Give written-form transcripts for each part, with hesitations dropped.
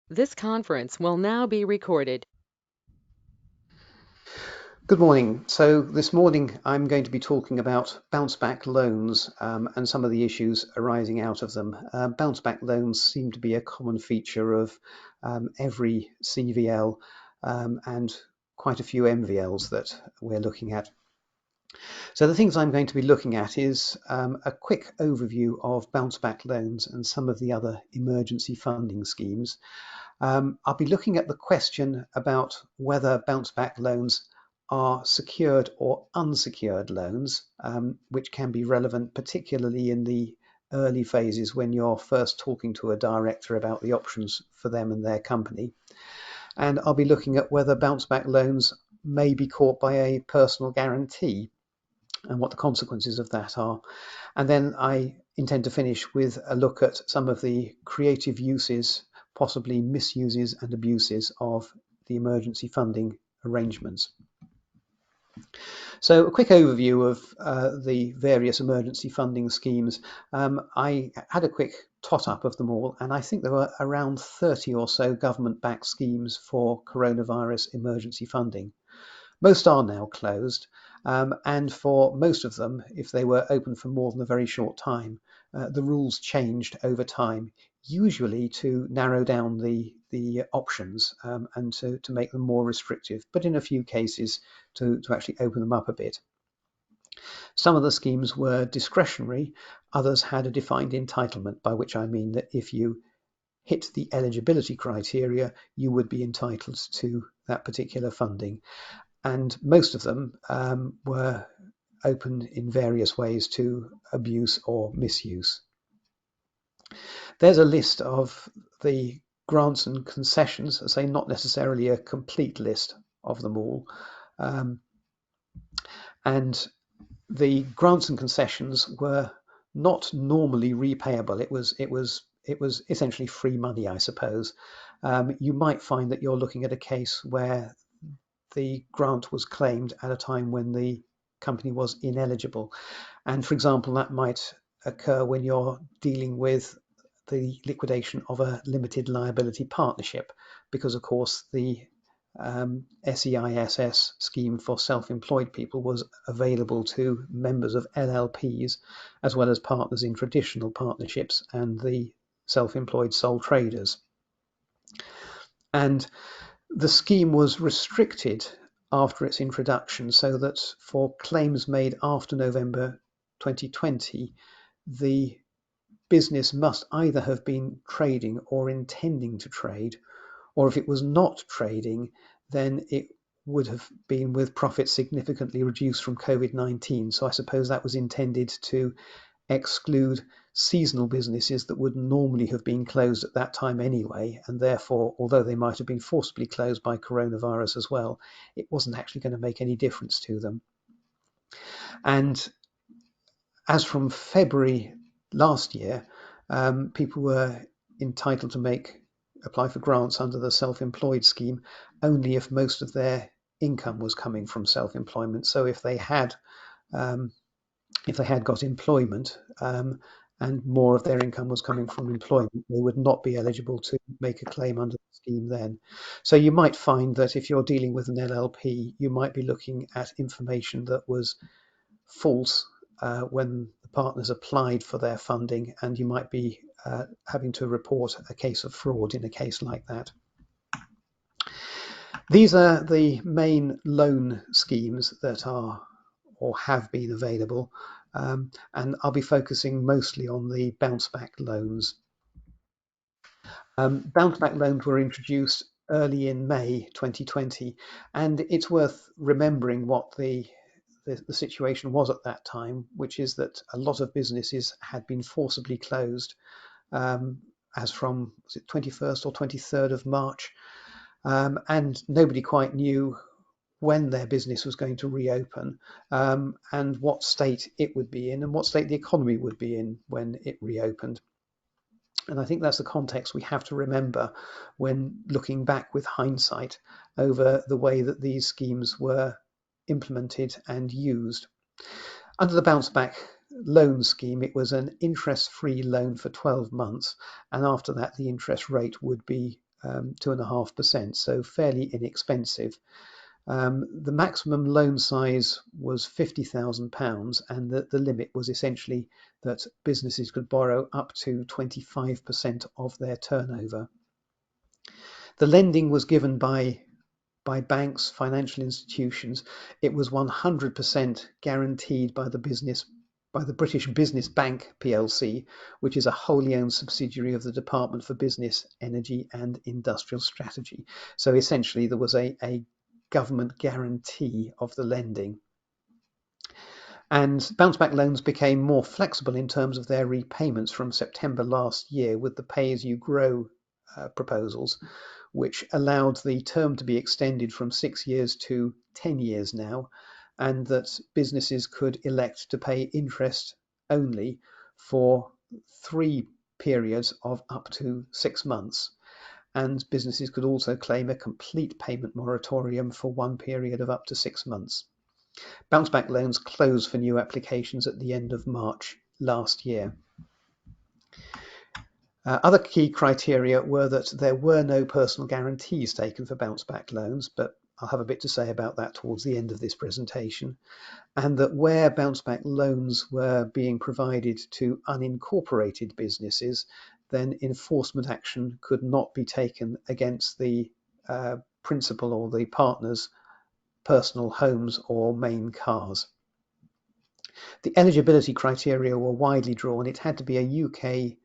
This conference will now be recorded. Good morning. So this morning I'm going to be talking about bounce back loans and some of the issues arising out of them. Bounce back loans seem to be a common feature of every CVL and quite a few MVLs that we're looking at. So the things I'm going to be looking at is a quick overview of bounce back loans and some of the other emergency funding schemes. I'll be looking at the question about whether bounce back loans are secured or unsecured loans, which can be relevant particularly in the early phases when you're first talking to a director about the options for them and their company. And I'll be looking at whether bounce back loans may be caught by a personal guarantee and what the consequences of that are. And then I intend to finish with a look at some of the creative uses, possibly misuses and abuses of the emergency funding arrangements. So a quick overview of the various emergency funding schemes. I had a quick tot up of them all, and I think there were around 30 or so government-backed schemes for coronavirus emergency funding. Most are now closed, and for most of them, if they were open for more than a very short time, the rules changed over time, usually to narrow down the options and to make them more restrictive, but in a few cases to actually open them up a bit. Some of the schemes were discretionary, others had a defined entitlement, by which I mean that if you hit the eligibility criteria, you would be entitled to that particular funding. And most of them were open in various ways to abuse or misuse. There's a list of the grants and concessions, I say not necessarily a complete list of them all. And the grants and concessions were not normally repayable. It was essentially free money, I suppose. You might find that you're looking at a case where the grant was claimed at a time when the company was ineligible. And for example, that might occur when you're dealing with the liquidation of a limited liability partnership, because of course the SEISS scheme for self-employed people was available to members of LLPs as well as partners in traditional partnerships and the self-employed sole traders. And the scheme was restricted after its introduction so that for claims made after November 2020, the business must either have been trading or intending to trade, or if it was not trading, then it would have been with profits significantly reduced from COVID-19. So I suppose that was intended to exclude seasonal businesses that would normally have been closed at that time anyway, and therefore, although they might have been forcibly closed by coronavirus as well, it wasn't actually going to make any difference to them. And as from February last year, people were entitled to apply for grants under the self-employed scheme only if most of their income was coming from self-employment. So um, if they had got employment and more of their income was coming from employment, they would not be eligible to make a claim under the scheme then. So you might find that if you're dealing with an LLP, you might be looking at information that was false when the partners applied for their funding, and you might be having to report a case of fraud in a case like that. These are the main loan schemes that are or have been available, and I'll be focusing mostly on the bounce back loans. Bounce back loans were introduced early in May 2020, and it's worth remembering what the situation was at that time, which is that a lot of businesses had been forcibly closed as from was it 21st or 23rd of March, and nobody quite knew when their business was going to reopen and what state it would be in and what state the economy would be in when it reopened. And I think that's the context we have to remember when looking back with hindsight over the way that these schemes were implemented and used. Under the bounce back loan scheme, it was an interest-free loan for 12 months, and after that the interest rate would be 2.5%, so fairly inexpensive. The maximum loan size was £50,000, and the limit was essentially that businesses could borrow up to 25% of their turnover. The lending was given by banks, financial institutions. It was 100% guaranteed by the British Business Bank plc, which is a wholly owned subsidiary of the Department for Business, Energy and Industrial Strategy. So essentially there was a government guarantee of the lending. And bounce back loans became more flexible in terms of their repayments from September last year with the pay as you grow proposals, which allowed the term to be extended from 6 years to 10 years now, and that businesses could elect to pay interest only for 3 periods of up to 6 months. And businesses could also claim a complete payment moratorium for 1 period of up to 6 months. Bounce back loans closed for new applications at the end of March last year. Other key criteria were that there were no personal guarantees taken for bounce back loans, but I'll have a bit to say about that towards the end of this presentation, and that where bounce back loans were being provided to unincorporated businesses, then enforcement action could not be taken against the principal or the partner's personal homes or main cars. The eligibility criteria were widely drawn. It had to be a UK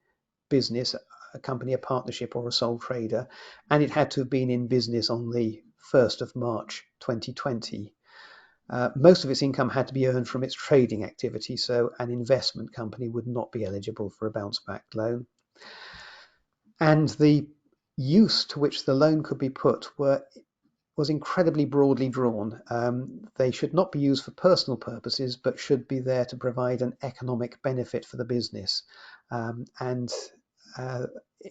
business, a company, a partnership or a sole trader, and it had to have been in business on the 1st of March 2020. Most of its income had to be earned from its trading activity, so an investment company would not be eligible for a bounce back loan. And the use to which the loan could be put was incredibly broadly drawn. They should not be used for personal purposes, but should be there to provide an economic benefit for the business.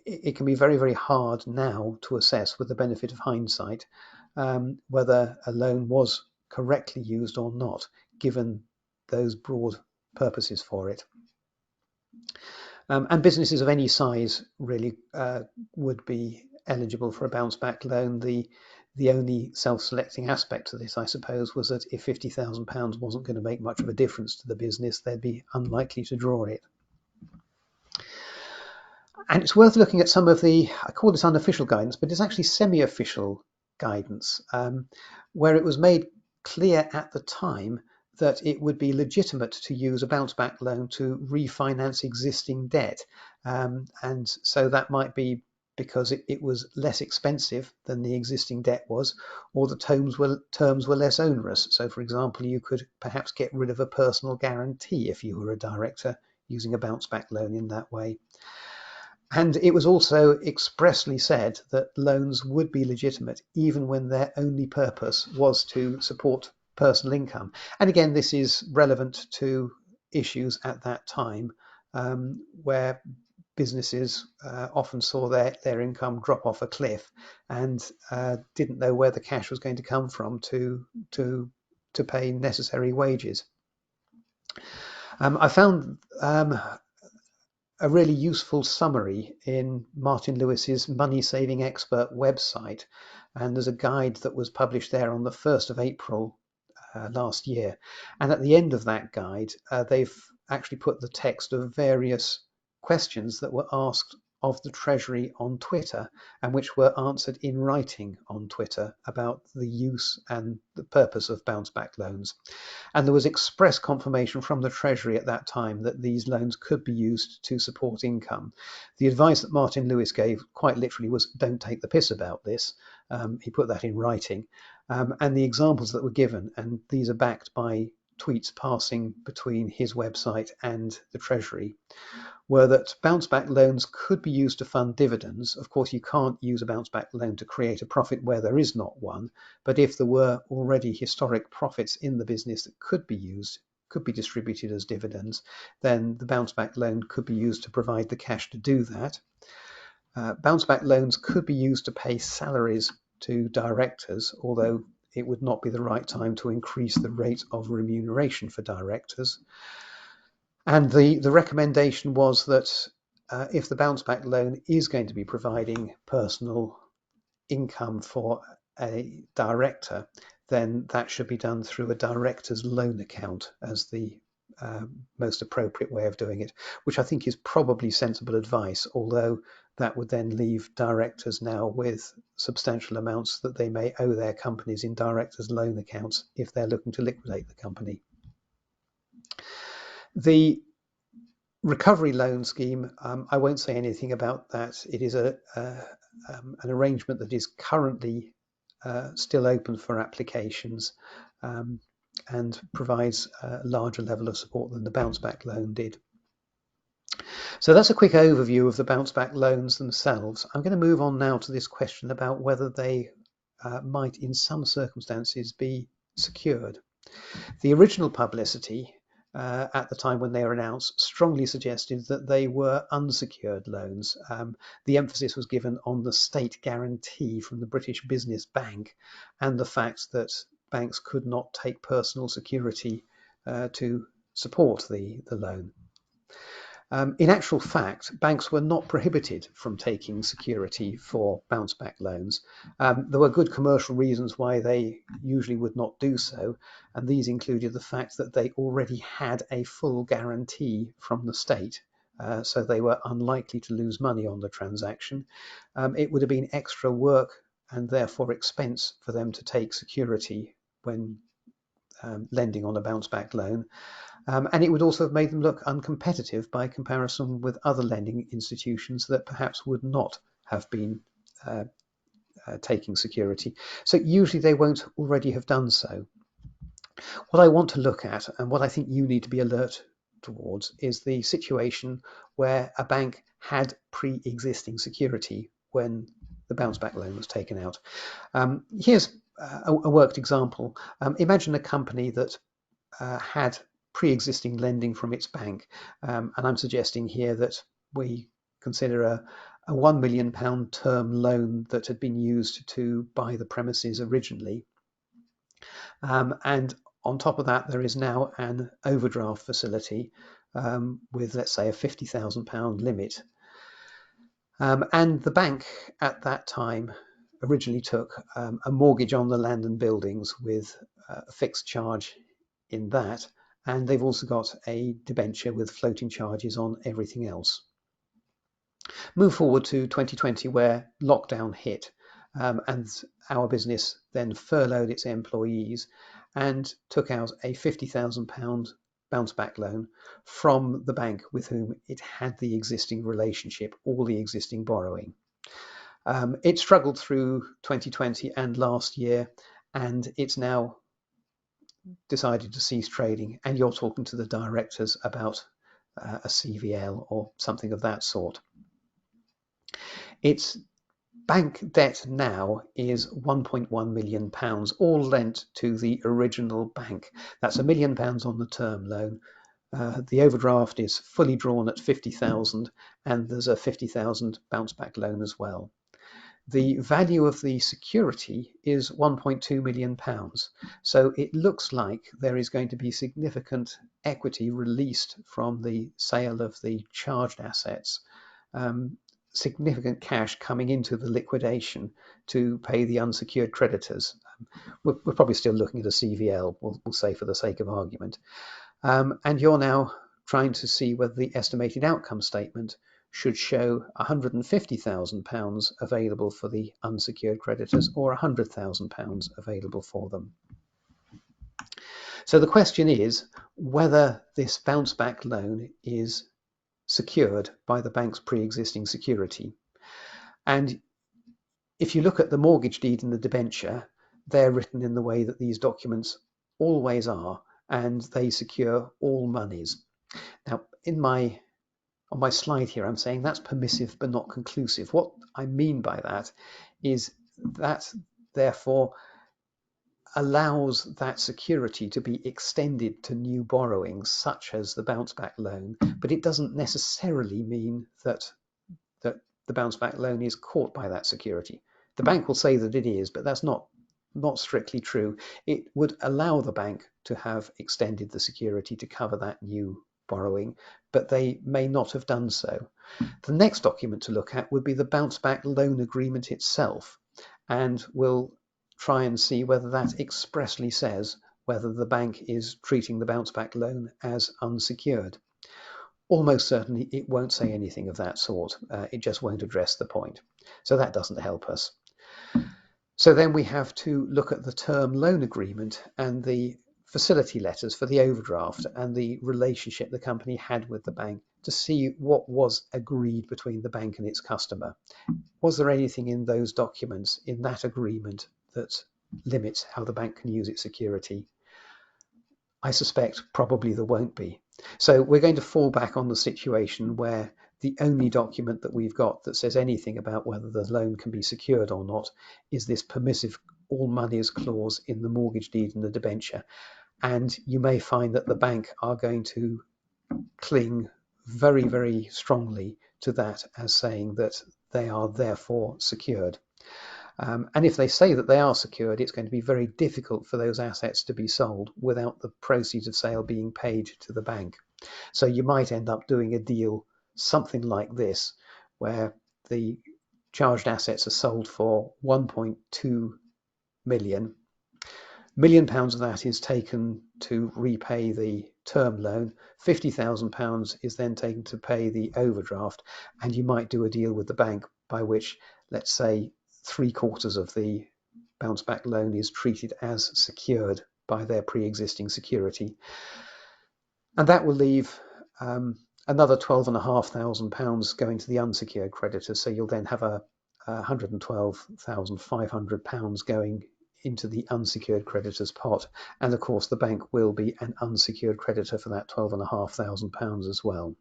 It can be very, very hard now to assess, with the benefit of hindsight, whether a loan was correctly used or not, given those broad purposes for it. And businesses of any size really would be eligible for a bounce back loan. The only self-selecting aspect of this, I suppose, was that if £50,000 wasn't going to make much of a difference to the business, they'd be unlikely to draw it. And it's worth looking at some of the, I call this unofficial guidance, but it's actually semi-official guidance, where it was made clear at the time that it would be legitimate to use a bounce back loan to refinance existing debt. And so that might be because it was less expensive than the existing debt was, or the terms were less onerous. So, for example, you could perhaps get rid of a personal guarantee if you were a director using a bounce back loan in that way. And it was also expressly said that loans would be legitimate even when their only purpose was to support personal income. And again, this is relevant to issues at that time where businesses often saw their income drop off a cliff and didn't know where the cash was going to come from to pay necessary wages. I found a really useful summary in Martin Lewis's Money Saving Expert website, and there's a guide that was published there on the 1st of April last year. And at the end of that guide, they've actually put the text of various questions that were asked of the Treasury on Twitter, and which were answered in writing on Twitter about the use and the purpose of bounce back loans. And there was express confirmation from the Treasury at that time that these loans could be used to support income. The advice that Martin Lewis gave quite literally was, don't take the piss about this. He put that in writing. And the examples that were given, and these are backed by tweets passing between his website and the Treasury, were that bounce back loans could be used to fund dividends. Of course, you can't use a bounce back loan to create a profit where there is not one. But if there were already historic profits in the business that could be used, could be distributed as dividends, then the bounce back loan could be used to provide the cash to do that. Bounce back loans could be used to pay salaries to directors, although it would not be the right time to increase the rate of remuneration for directors. And the recommendation was that if the bounce back loan is going to be providing personal income for a director, then that should be done through a director's loan account as the most appropriate way of doing it, which I think is probably sensible advice, although that would then leave directors now with substantial amounts that they may owe their companies in directors' loan accounts if they're looking to liquidate the company. The recovery loan scheme, I won't say anything about that. It is an arrangement that is currently still open for applications and provides a larger level of support than the bounce back loan did. So that's a quick overview of the bounce back loans themselves. I'm going to move on now to this question about whether they might in some circumstances be secured. The original publicity at the time when they were announced strongly suggested that they were unsecured loans. The emphasis was given on the state guarantee from the British Business Bank and the fact that banks could not take personal security to support the loan. In actual fact, banks were not prohibited from taking security for bounce back loans. There were good commercial reasons why they usually would not do so, and these included the fact that they already had a full guarantee from the state, so they were unlikely to lose money on the transaction. It would have been extra work and therefore expense for them to take security when lending on a bounce back loan. And it would also have made them look uncompetitive by comparison with other lending institutions that perhaps would not have been taking security. So usually they won't already have done so. What I want to look at, and what I think you need to be alert towards, is the situation where a bank had pre-existing security when the bounce back loan was taken out. Here's a worked example. Imagine a company that had pre-existing lending from its bank, and I'm suggesting here that we consider a £1 million term loan that had been used to buy the premises originally, and on top of that there is now an overdraft facility with, let's say, a £50,000 limit, and the bank at that time originally took a mortgage on the land and buildings with a fixed charge in that, and they've also got a debenture with floating charges on everything else. Move forward to 2020, where lockdown hit, and our business then furloughed its employees and took out a £50,000 bounce back loan from the bank with whom it had the existing relationship, all the existing borrowing. It struggled through 2020 and last year, and it's now decided to cease trading, and you're talking to the directors about a CVL or something of that sort. Its bank debt now is £1.1 million, all lent to the original bank. That's £1 million on the term loan. The overdraft is fully drawn at 50,000, and there's a 50,000 bounce back loan as well. The value of the security is £1.2 million. So it looks like there is going to be significant equity released from the sale of the charged assets, significant cash coming into the liquidation to pay the unsecured creditors. We're probably still looking at a CVL, we'll say for the sake of argument. And you're now trying to see whether the estimated outcome statement should show £150,000 available for the unsecured creditors or £100,000 available for them. So the question is whether this bounce back loan is secured by the bank's pre-existing security. And if you look at the mortgage deed and the debenture, they're written in the way that these documents always are, and they secure all monies. Now, on my slide here, I'm saying that's permissive but not conclusive. What I mean by that is that, therefore, allows that security to be extended to new borrowings, such as the bounce back loan, but it doesn't necessarily mean that the bounce back loan is caught by that security. The bank will say that it is, but that's not strictly true. It would allow the bank to have extended the security to cover that new borrowing, but they may not have done so. The next document to look at would be the bounce back loan agreement itself. and we'll try and see whether that expressly says whether the bank is treating the bounce back loan as unsecured. Almost certainly it won't say anything of that sort. It just won't address the point. So that doesn't help us. So then we have to look at the term loan agreement and the facility letters for the overdraft and the relationship the company had with the bank to see what was agreed between the bank and its customer. Was there anything in those documents, in that agreement, that limits how the bank can use its security? I suspect probably there won't be. So we're going to fall back on the situation where the only document that we've got that says anything about whether the loan can be secured or not is this permissive all monies clause in the mortgage deed and the debenture. And you may find that the bank are going to cling very, very strongly to that as saying that they are therefore secured. And if they say that they are secured, it's going to be very difficult for those assets to be sold without the proceeds of sale being paid to the bank. So you might end up doing a deal something like this, where the charged assets are sold for 1.2 million. £1 million of that is taken to repay the term loan. £50,000 is then taken to pay the overdraft, and you might do a deal with the bank by which, let's say, 3/4 of the bounce back loan is treated as secured by their pre-existing security. And that will leave another £12,500 going to the unsecured creditors. So you'll then have a £112,500 going into the unsecured creditors pot. And of course, the bank will be an unsecured creditor for that £12,500 as well.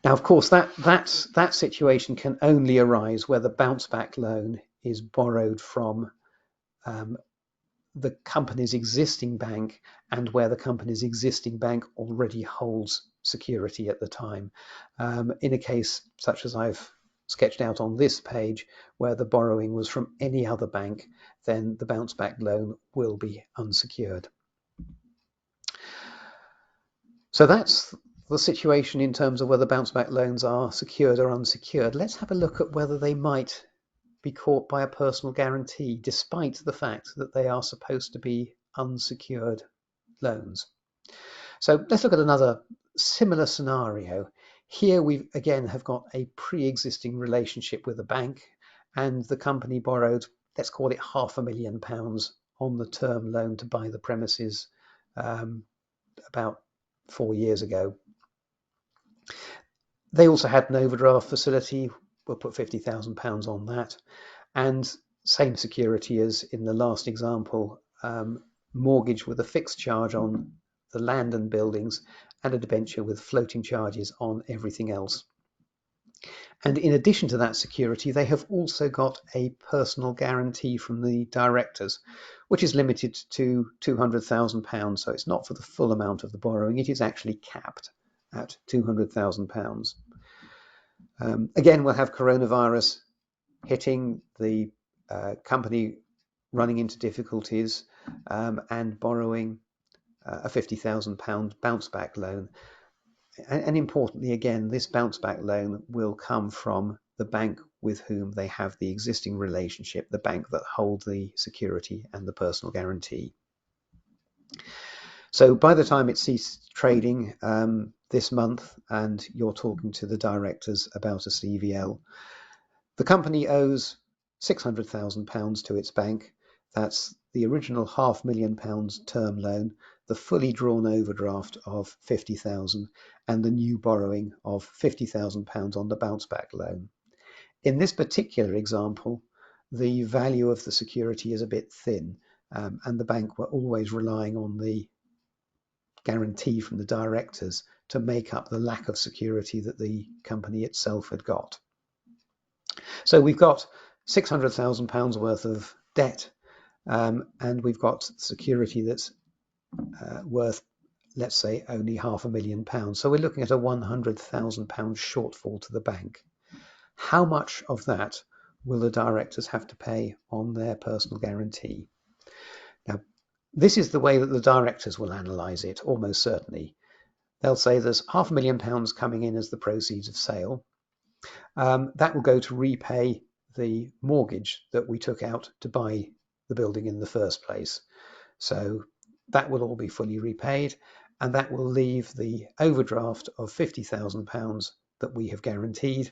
Now, of course, that situation can only arise where the bounce back loan is borrowed from the company's existing bank and where the company's existing bank already holds security at the time. In a case such as I've sketched out on this page, where the borrowing was from any other bank, then the bounce back loan will be unsecured. So that's the situation in terms of whether bounce back loans are secured or unsecured. Let's have a look at whether they might be caught by a personal guarantee, despite the fact that they are supposed to be unsecured loans. So let's look at another similar scenario. Here we again have got a pre-existing relationship with a bank, and the company borrowed, let's call it £500,000 on the term loan to buy the premises about 4 years ago. They also had an overdraft facility. We'll put £50,000 on that, and same security as in the last example, mortgage with a fixed charge on the land and buildings and a debenture with floating charges on everything else. And in addition to that security, they have also got a personal guarantee from the directors, which is limited to £200,000. So it's not for the full amount of the borrowing. It is actually capped at £200,000. Again, we'll have coronavirus hitting, the company running into difficulties and borrowing a £50,000 bounce back loan. And importantly, again, this bounce back loan will come from the bank with whom they have the existing relationship, the bank that holds the security and the personal guarantee. So by the time it ceased trading this month and you're talking to the directors about a CVL, the company owes £600,000 to its bank. That's the original £500,000 term loan, the fully drawn overdraft of £50,000, and the new borrowing of £50,000 on the bounce back loan. In this particular example, the value of the security is a bit thin, and the bank were always relying on the guarantee from the directors to make up the lack of security that the company itself had got. So we've got £600,000 worth of debt, and we've got security that's worth, let's say, only £500,000. So we're looking at a £100,000 shortfall to the bank. How much of that will the directors have to pay on their personal guarantee? Now, this is the way that the directors will analyse it, almost certainly. They'll say there's £500,000 coming in as the proceeds of sale. That will go to repay the mortgage that we took out to buy the building in the first place. So that will all be fully repaid, and that will leave the overdraft of £50,000 that we have guaranteed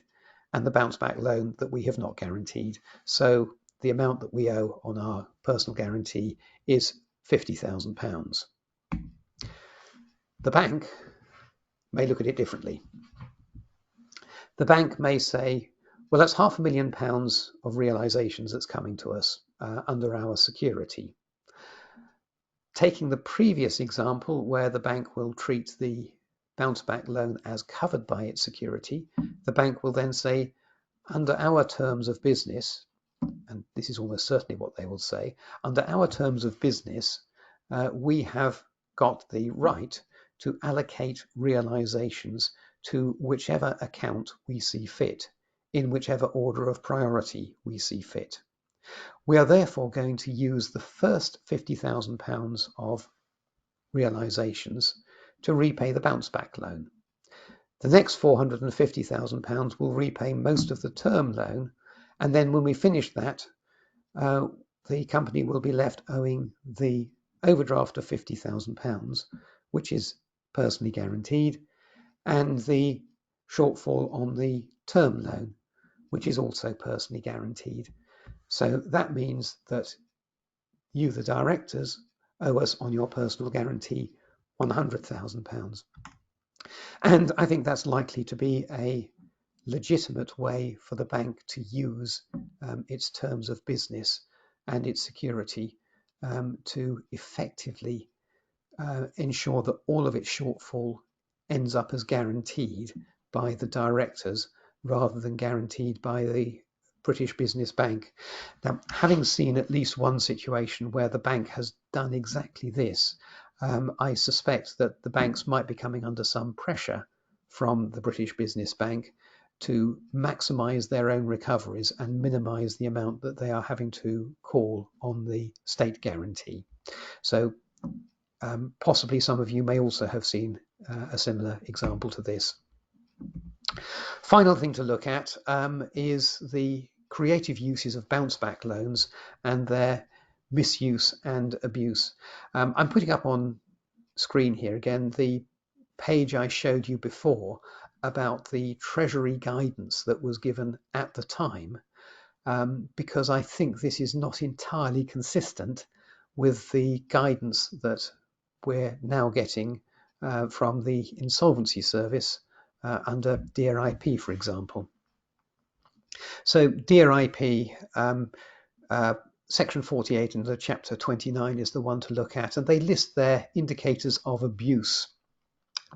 and the bounce back loan that we have not guaranteed. So the amount that we owe on our personal guarantee is £50,000. The bank may look at it differently. The bank may say, well, that's £500,000 of realisations that's coming to us under our security. Taking the previous example where the bank will treat the bounce back loan as covered by its security, the bank will then say, under our terms of business, and this is almost certainly what they will say, under our terms of business, we have got the right to allocate realisations to whichever account we see fit, in whichever order of priority we see fit. We are therefore going to use the first £50,000 of realisations to repay the bounce back loan. The next £450,000 will repay most of the term loan, and then when we finish that, the company will be left owing the overdraft of £50,000, which is personally guaranteed, and the shortfall on the term loan, which is also personally guaranteed. So that means that you, the directors, owe us on your personal guarantee £100,000. And I think that's likely to be a legitimate way for the bank to use its terms of business and its security to effectively ensure that all of its shortfall ends up as guaranteed by the directors rather than guaranteed by the British Business Bank. Now, having seen at least one situation where the bank has done exactly this, I suspect that the banks might be coming under some pressure from the British Business Bank to maximise their own recoveries and minimise the amount that they are having to call on the state guarantee. So possibly some of you may also have seen a similar example to this. Final thing to look at is the creative uses of bounce back loans and their misuse and abuse. I'm putting up on screen here again the page I showed you before about the Treasury guidance that was given at the time, because I think this is not entirely consistent with the guidance that we're now getting from the Insolvency Service under Dear IP, for example. So Dear IP, section 48 and chapter 29 is the one to look at, and they list their indicators of abuse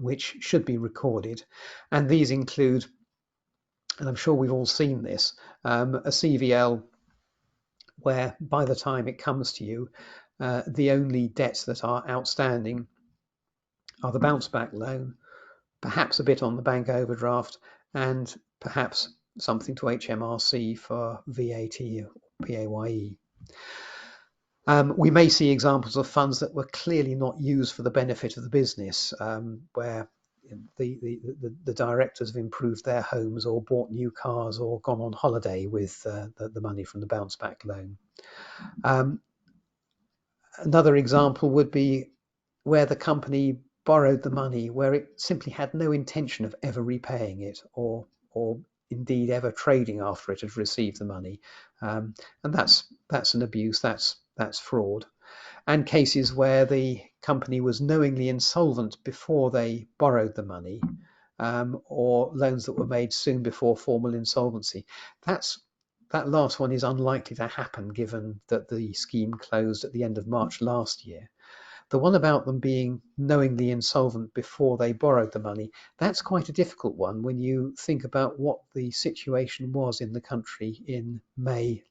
which should be recorded, and these include, and I'm sure we've all seen this, a CVL where by the time it comes to you, the only debts that are outstanding are the bounce back loan, perhaps a bit on the bank overdraft, and perhaps something to HMRC for VAT or PAYE. We may see examples of funds that were clearly not used for the benefit of the business, where the directors have improved their homes or bought new cars or gone on holiday with the money from the bounce back loan. Another example would be where the company borrowed the money where it simply had no intention of ever repaying it or indeed ever trading after it had received the money, and that's an abuse, that's fraud. And cases where the company was knowingly insolvent before they borrowed the money, or loans that were made soon before formal insolvency. That last one is unlikely to happen given that the scheme closed at the end of March last year. The one about them being knowingly insolvent before they borrowed the money, that's quite a difficult one when you think about what the situation was in the country in May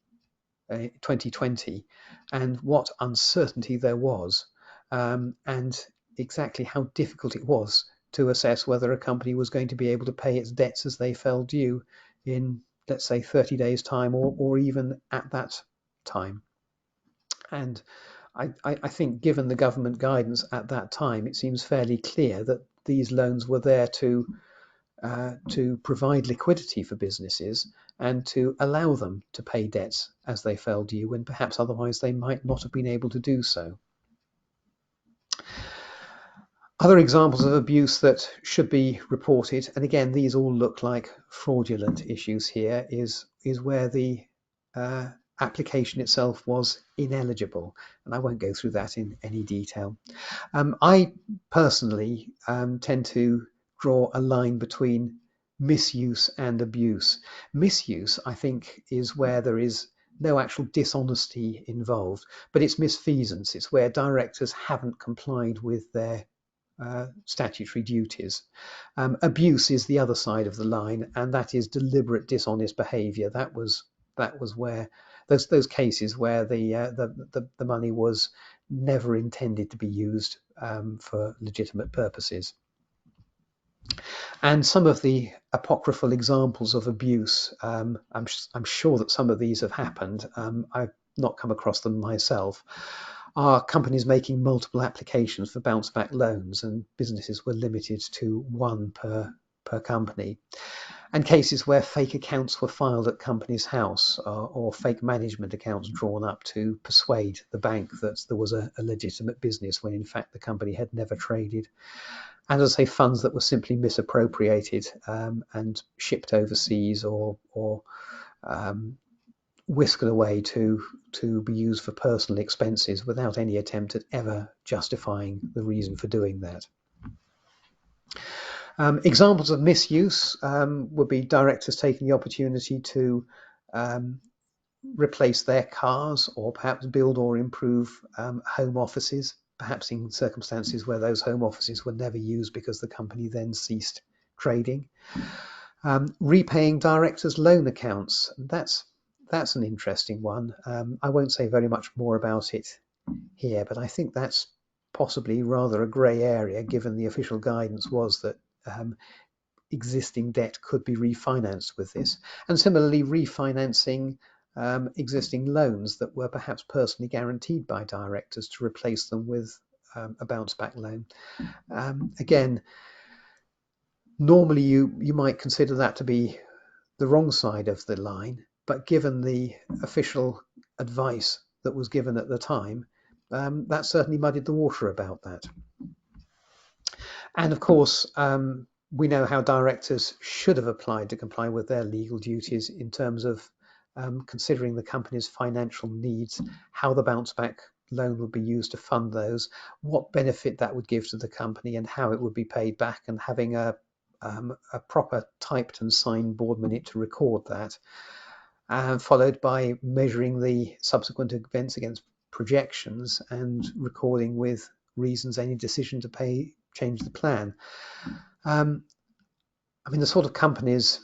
2020 and what uncertainty there was, and exactly how difficult it was to assess whether a company was going to be able to pay its debts as they fell due in, let's say, 30 days time or even at that time. And I think given the government guidance at that time, it seems fairly clear that these loans were there to to provide liquidity for businesses and to allow them to pay debts as they fell due when perhaps otherwise they might not have been able to do so. Other examples of abuse that should be reported, and again these all look like fraudulent issues here, is where the application itself was ineligible, and I won't go through that in any detail. I personally tend to draw a line between misuse and abuse. Misuse, I think, is where there is no actual dishonesty involved, but it's misfeasance. It's where directors haven't complied with their statutory duties. Abuse is the other side of the line, and that is deliberate dishonest behaviour. That was where those cases where the money was never intended to be used for legitimate purposes. And some of the apocryphal examples of abuse, I'm sure that some of these have happened. I've not come across them myself. Are companies making multiple applications for bounce back loans, and businesses were limited to one per company. And cases where fake accounts were filed at company's house, or fake management accounts drawn up to persuade the bank that there was a legitimate business when in fact the company had never traded. And as I say, funds that were simply misappropriated and shipped overseas or whisked away to be used for personal expenses without any attempt at ever justifying the reason for doing that. Examples of misuse would be directors taking the opportunity to replace their cars, or perhaps build or improve home offices, perhaps in circumstances where those home offices were never used because the company then ceased trading. Repaying directors' loan accounts, that's an interesting one. I won't say very much more about it here, but I think that's possibly rather a grey area, given the official guidance was that existing debt could be refinanced with this. And similarly, refinancing existing loans that were perhaps personally guaranteed by directors to replace them with a bounce back loan. Again, normally you might consider that to be the wrong side of the line, but given the official advice that was given at the time, that certainly muddied the water about that. And of course, we know how directors should have applied to comply with their legal duties in terms of considering the company's financial needs, how the bounce back loan would be used to fund those, what benefit that would give to the company, and how it would be paid back, and having a proper typed and signed board minute to record that, followed by measuring the subsequent events against projections and recording with reasons any decision to change the plan. I mean, the sort of companies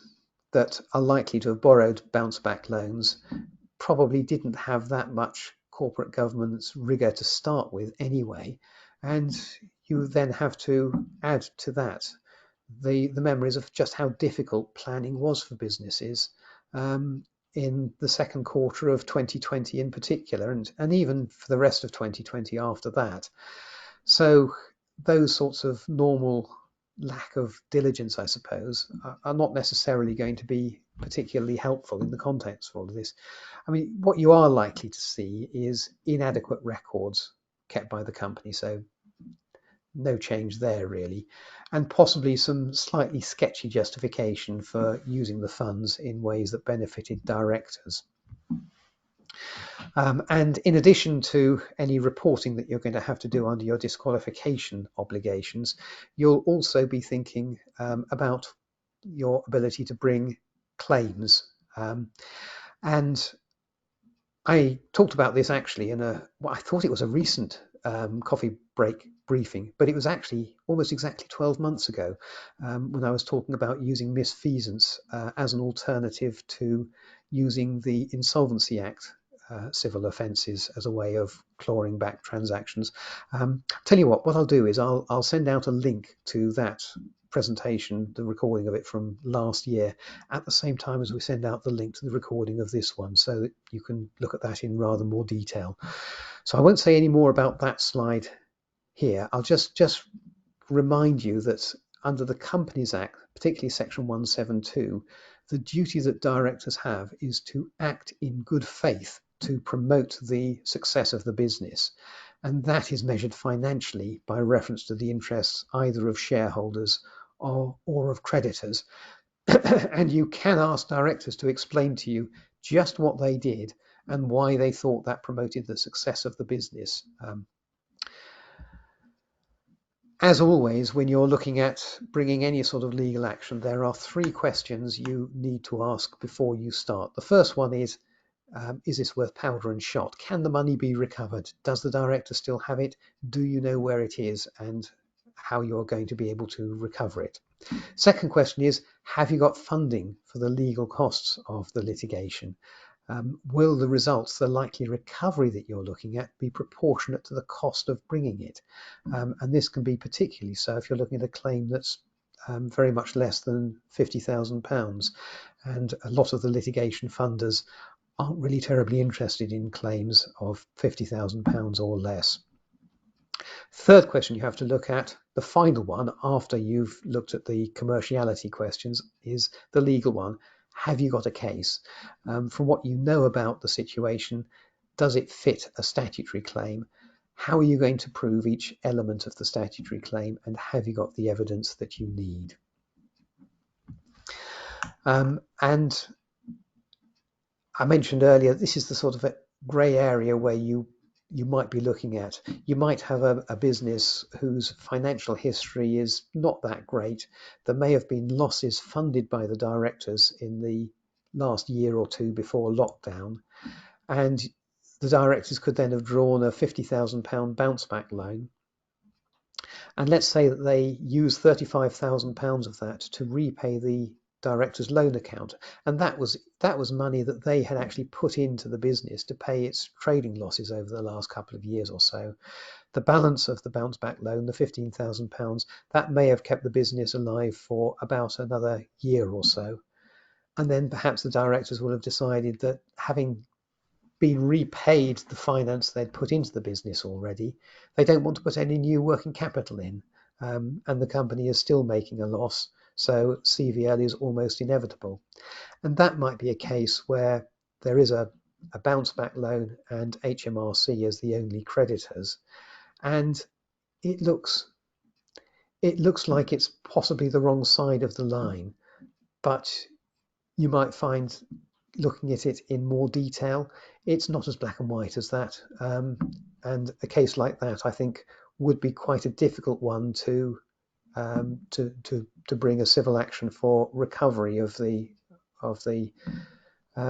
that are likely to have borrowed bounce back loans probably didn't have that much corporate governance rigor to start with anyway, and you then have to add to that the memories of just how difficult planning was for businesses in the second quarter of 2020 in particular, and even for the rest of 2020 after that. So those sorts of normal lack of diligence, I suppose, are not necessarily going to be particularly helpful in the context of all of this. I mean, what you are likely to see is inadequate records kept by the company, so no change there really, and possibly some slightly sketchy justification for using the funds in ways that benefited directors. And in addition to any reporting that you're going to have to do under your disqualification obligations, you'll also be thinking about your ability to bring claims. And I talked about this actually in I thought it was a recent coffee break briefing, but it was actually almost exactly 12 months ago when I was talking about using misfeasance as an alternative to using the Insolvency Act civil offences as a way of clawing back transactions. Tell you what I'll do is I'll send out a link to that presentation, the recording of it from last year, at the same time as we send out the link to the recording of this one, so that you can look at that in rather more detail. So I won't say any more about that slide here. I'll just remind you that under the Companies Act, particularly Section 172, the duty that directors have is to act in good faith to promote the success of the business. And that is measured financially by reference to the interests either of shareholders or of creditors. And you can ask directors to explain to you just what they did and why they thought that promoted the success of the business. As always, when you're looking at bringing any sort of legal action, there are three questions you need to ask before you start. The first one is this worth powder and shot? Can the money be recovered? Does the director still have it? Do you know where it is and how you're going to be able to recover it? Second question is, have you got funding for the legal costs of the litigation? Will the results, the likely recovery that you're looking at, be proportionate to the cost of bringing it? And this can be particularly so if you're looking at a claim that's very much less than £50,000. And a lot of the litigation funders aren't really terribly interested in claims of £50,000 or less. Third question you have to look at, the final one after you've looked at the commerciality questions, is the legal one. Have you got a case? From what you know about the situation, does it fit a statutory claim? How are you going to prove each element of the statutory claim? And have you got the evidence that you need? And I mentioned earlier, this is the sort of a grey area where you might be looking at. You might have a business whose financial history is not that great. There may have been losses funded by the directors in the last year or two before lockdown, and the directors could then have drawn a £50,000 bounce back loan. And let's say that they use £35,000 of that to repay the director's loan account, and that was money that they had actually put into the business to pay its trading losses over the last couple of years or so. The balance of the bounce back loan, the £15,000, that may have kept the business alive for about another year or so, and then perhaps the directors will have decided that, having been repaid the finance they'd put into the business already, they don't want to put any new working capital in, and the company is still making a loss. So CVL is almost inevitable. And that might be a case where there is a bounce back loan and HMRC as the only creditors. And it looks like it's possibly the wrong side of the line, but you might find, looking at it in more detail, it's not as black and white as that. And a case like that, I think, would be quite a difficult one to bring a civil action for recovery of the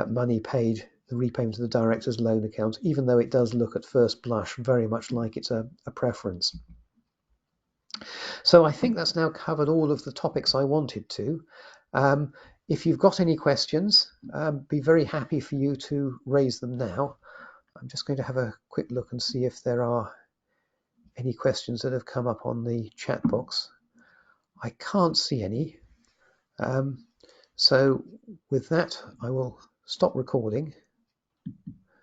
money paid, the repayment of the director's loan account, even though it does look at first blush very much like it's a preference. So I think that's now covered all of the topics I wanted to. If you've got any questions, be very happy for you to raise them now. I'm just going to have a quick look and see if there are any questions that have come up on the chat box. I can't see any. So with that, I will stop recording.